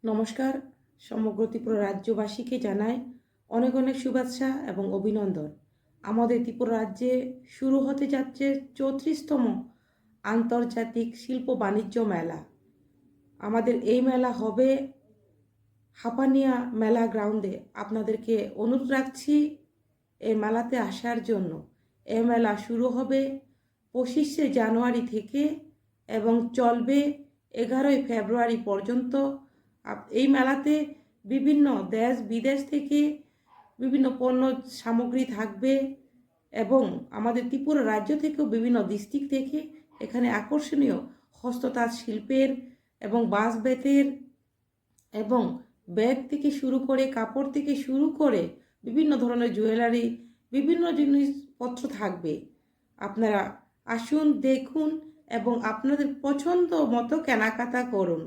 নমস্কার। সমগ্র ত্রিপুরা রাজ্যবাসীকে জানাই অনেক অনেক শুভেচ্ছা এবং অভিনন্দন। আমাদের ত্রিপুরা রাজ্যে শুরু হতে যাচ্ছে 34তম আন্তর্জাতিক শিল্প বাণিজ্য মেলা। আমাদের এই মেলা হবে হাপানিয়া মেলা গ্রাউন্ডে। আপনাদেরকে অনুরোধ রাখছি এই মেলাতে আসার জন্য। এই মেলা শুরু হবে 25শে জানুয়ারি থেকে এবং চলবে 11ই ফেব্রুয়ারি পর্যন্ত। এই মেলাতে বিভিন্ন দেশ বিদেশ থেকে বিভিন্ন পণ্য সামগ্রী থাকবে এবং আমাদের ত্রিপুরা রাজ্য থেকেও বিভিন্ন ডিস্ট্রিক্ট থেকে এখানে আকর্ষণীয় হস্ততাঁত শিল্পের এবং বাঁশ বেতের এবং ব্যাগ থেকে শুরু করে কাপড় থেকে শুরু করে বিভিন্ন ধরনের জুয়েলারি বিভিন্ন জিনিসপত্র থাকবে। আপনারা আসুন, দেখুন এবং আপনাদের পছন্দ মতো কেনাকাটা করুন।